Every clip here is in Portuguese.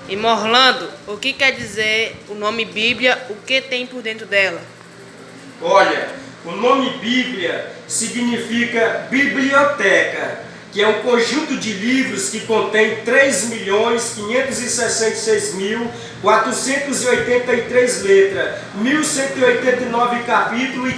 E Morlando, o que quer dizer o nome Bíblia, o que tem por dentro dela? Olha, o nome Bíblia significa biblioteca, que é um conjunto de livros que contém 3.566.483 letras, 1.189 capítulos e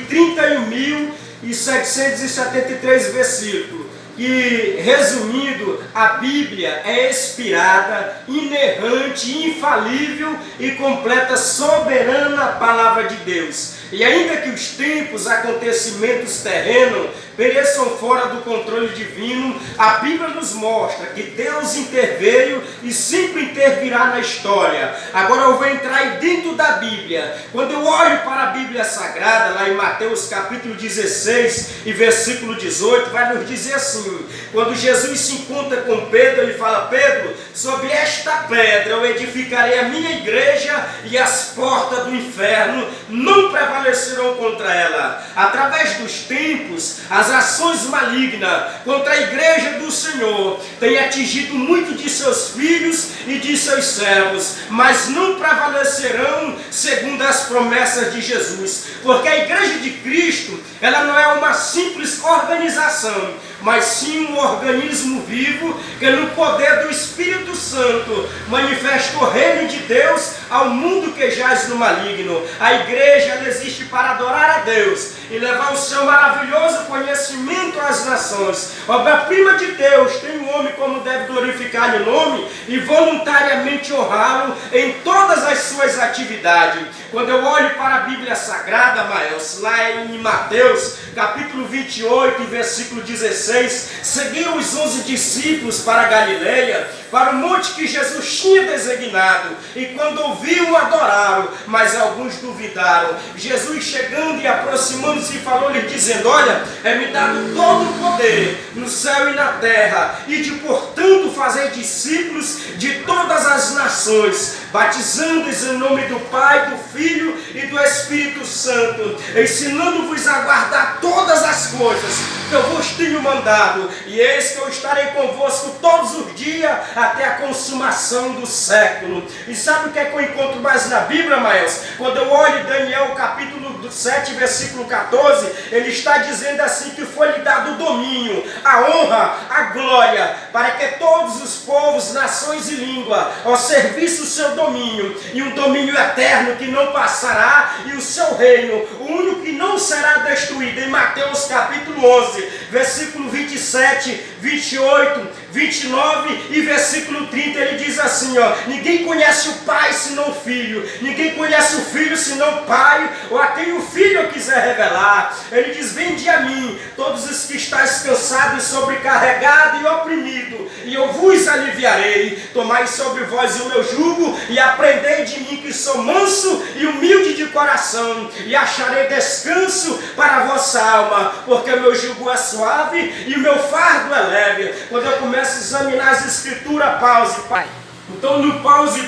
31.773 versículos. E, resumindo, a Bíblia é inspirada, inerrante, infalível e completa, soberana palavra de Deus. E ainda que os tempos, acontecimentos terrenos pereçam fora do controle divino, a Bíblia nos mostra que Deus interveio e sempre intervirá na história. Agora eu vou entrar aí dentro da Bíblia. Quando eu olho para a Bíblia Sagrada, lá em Mateus capítulo 16 e versículo 18, vai nos dizer assim: quando Jesus se encontra com Pedro, ele fala: Pedro, sobre esta pedra eu edificarei a minha igreja e as portas do inferno não prevalecerão contra ela. Através dos tempos, as ações malignas contra a igreja do Senhor têm atingido muito de seus filhos e de seus servos, mas não prevalecerão segundo as promessas de Jesus, porque a igreja de Cristo, ela não é uma simples organização, mas sim um organismo vivo que no poder do Espírito Santo manifesta o reino de Deus ao mundo que jaz no maligno. A igreja, ela existe para adorar a Deus e levar o seu maravilhoso conhecimento às nações. Obra-prima de Deus, tem um homem como deve glorificar o nome e voluntariamente honrá-lo em todas as suas atividades. Quando eu olho para a Bíblia Sagrada, Maels, lá em Mateus, capítulo 28, versículo 16, seguiram os 11 discípulos para a Galileia, para o monte que Jesus tinha designado, e quando ouviram, adoraram, mas alguns duvidaram. Jesus chegando e aproximando-se, falou-lhe dizendo: olha, é-me dado todo o poder no céu e na terra, e de portanto fazer discípulos de todas as nações, batizando-os em nome do Pai, do Filho e do Espírito Santo, ensinando-vos a guardar todas as coisas que eu vos tenho mandado, e eis que eu estarei convosco todos os dias até a consumação do século. E sabe o que é que eu encontro mais na Bíblia, Maels? Quando eu olho Daniel capítulo 7, versículo 14, ele está dizendo assim que foi-lhe dado o domínio, a honra, a glória, para que todos os povos, nações e língua, ao serviço do seu domínio, e um domínio eterno que não passará, e o seu reino, o único que não será destruído. Em Mateus capítulo 11, versículo 27, 28, 29 e versículo 30, ele diz assim, ó: ninguém conhece o Pai senão o Filho, ninguém conhece o Filho senão o Pai, ou a quem o Filho quiser revelar. Ele diz: vinde a mim, todos os que estáis cansados e sobrecarregados e oprimidos, e eu vos aliviarei. Tomai sobre vós o meu jugo e aprendei de mim, que sou manso e humilde de coração, e acharei descanso para a vossa alma, porque o meu jugo é suave e o meu fardo é leve. Quando eu começo a examinar as escrituras, pause, pai. Então no pause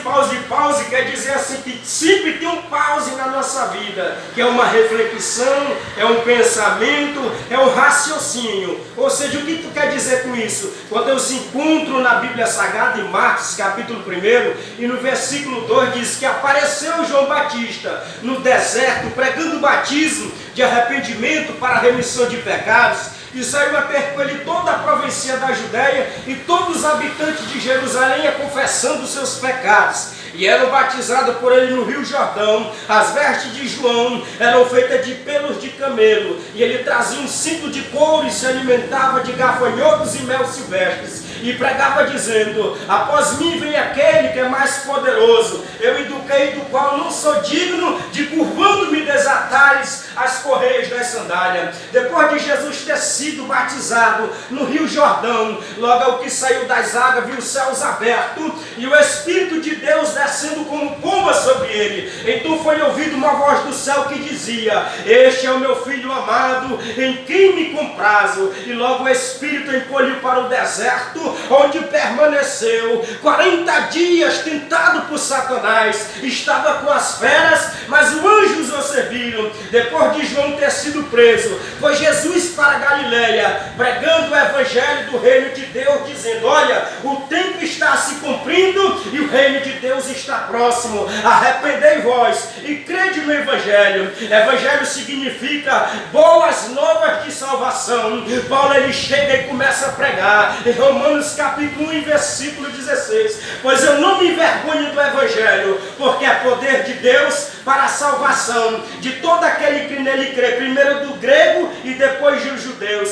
quer dizer assim que sempre tem um pause na nossa vida, que é uma reflexão, é um pensamento, é um raciocínio. Ou seja, o que tu quer dizer com isso? Quando eu se encontro na Bíblia Sagrada, em Marcos capítulo 1, e no versículo 2 diz que apareceu João Batista no deserto, pregando o batismo de arrependimento para a remissão de pecados, e saiu a percorrer toda a província da Judéia e todos os habitantes de Jerusalém confessando os seus pecados. E eram batizados por ele no Rio Jordão. As vestes de João eram feitas de pelos de camelo, e ele trazia um cinto de couro e se alimentava de gafanhotos e mel silvestres, e pregava dizendo: após mim vem aquele que é mais poderoso, eu eduquei, do qual não sou digno de, curvando-me, desatares as correias das sandálias. Depois de Jesus ter sido batizado no Rio Jordão, logo ao que saiu das águas, viu os céus abertos e o Espírito de Deus descendo como pomba sobre ele. Então foi ouvida uma voz do céu que dizia: este é o meu filho amado, em quem me comprazo. E logo o Espírito encolheu para o deserto, onde permaneceu 40 dias tentado por Satanás, estava com as feras, mas os anjos o serviram. Depois de João ter sido preso, foi Jesus para a Galileia, pregando o evangelho do reino de Deus, dizendo: olha, o tempo está se cumprindo e o reino de Deus está próximo. Arrependei-vos e crede no evangelho. Evangelho significa boas novas de salvação. Paulo ele chega e começa a pregar em Romanos capítulo 1, versículo 16: pois eu não me envergonho do evangelho, porque é poder de Deus para a salvação de todo aquele que nele crê, primeiro do grego e depois dos judeus.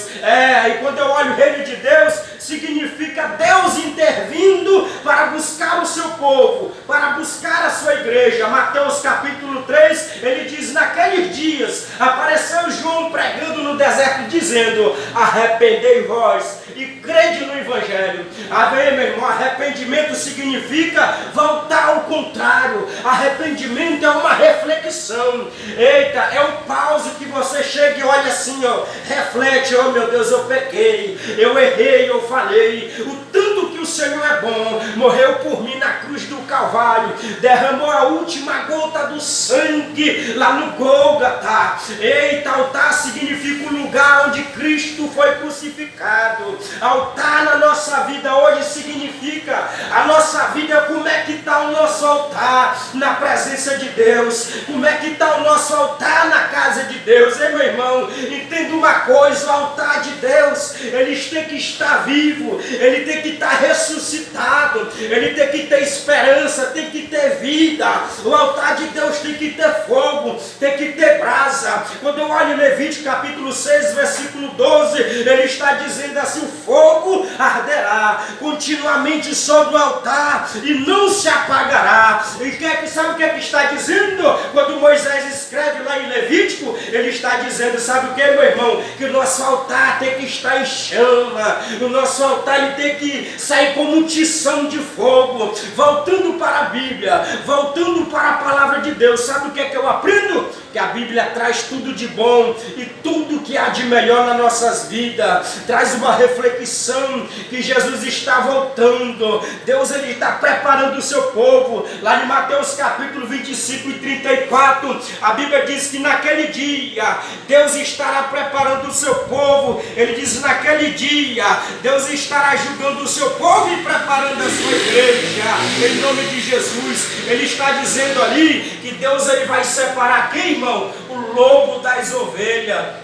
E quando eu olho o reino de Deus, significa Deus intervindo para buscar o seu povo, para buscar a sua igreja. Mateus capítulo 3, ele diz: naqueles dias apareceu João pregando no deserto, dizendo: arrependei-vos e crede no evangelho. Amém, meu irmão? Arrependimento significa voltar ao contrário. Arrependimento é uma reflexão. Eita, é um pause que você chega e olha assim, ó, reflete: oh meu Deus, eu pequei, eu errei, eu falei, o tanto que o Senhor é bom, morreu por mim na cruz do Calvário, derramou a última gota do sangue lá no Gólgota. Eita, altar significa o lugar onde Cristo foi crucificado. Altar na nossa vida hoje significa a nossa vida. Como é que está o nosso altar na presença de Deus? Como é que está o nosso altar na casa de Deus? Meu irmão, entenda uma coisa: o altar de Deus, ele tem que estar vivo, ele tem que estar ressuscitado, ele tem que ter esperança, tem que ter vida. O altar de Deus tem que ter fogo, tem que ter brasa. Quando eu olho Levítico capítulo 6, versículo 12, ele está dizendo assim: o fogo arderá continuamente sobre o altar e não se apagará. E sabe o que está dizendo? Quando Moisés escreve lá em Levítico, ele está dizendo, sabe o que, meu irmão? Que o nosso altar tem que estar em chama, o nosso altar ele tem que sair como um tição de fogo. Voltando para a Bíblia, voltando para a palavra de Deus, sabe o que é que eu aprendo? Que a Bíblia traz tudo de bom e tudo que há de melhor nas nossas vidas. Traz uma reflexão que Jesus está voltando. Deus ele está preparando o seu povo. Lá em Mateus capítulo 25 e 34, a Bíblia diz que naquele dia Deus estará preparando o seu povo. Ele diz: naquele dia Deus estará julgando o seu povo e preparando a sua igreja. Em nome de Jesus, ele está dizendo ali que Deus ele vai separar quem, irmão? O lobo das ovelhas.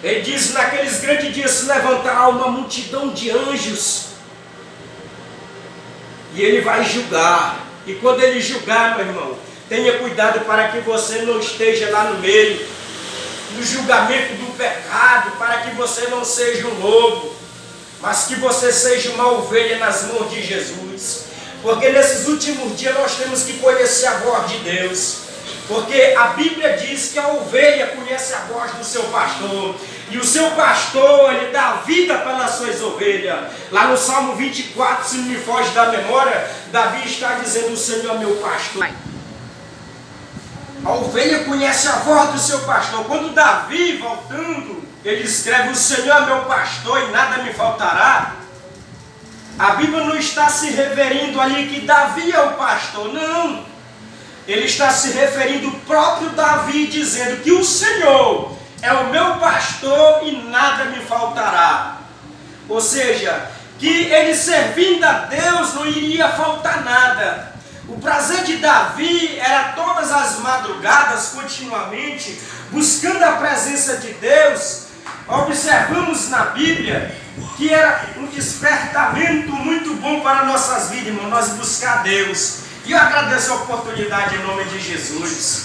Ele diz: naqueles grandes dias se levantará uma multidão de anjos e ele vai julgar. E quando ele julgar, meu irmão, tenha cuidado para que você não esteja lá no meio do julgamento do pecado, para que você não seja um lobo, mas que você seja uma ovelha nas mãos de Jesus. Porque nesses últimos dias nós temos que conhecer a voz de Deus. Porque a Bíblia diz que a ovelha conhece a voz do seu pastor. E o seu pastor, ele dá vida pelas suas ovelhas. Lá no Salmo 24, se não me foge da memória, Davi está dizendo: o Senhor é meu pastor. A ovelha conhece a voz do seu pastor. Quando Davi, voltando, ele escreve: o Senhor é meu pastor e nada me faltará. A Bíblia não está se referindo ali que Davi é o pastor, não. Ele está se referindo ao próprio Davi, dizendo que o Senhor é o meu pastor e nada me faltará. Ou seja, que ele servindo a Deus não iria faltar nada. O prazer de Davi era todas as madrugadas, continuamente, buscando a presença de Deus. Observamos na Bíblia que era um despertamento muito bom para nossas vidas, irmão, nós buscar Deus. E eu agradeço a oportunidade em nome de Jesus.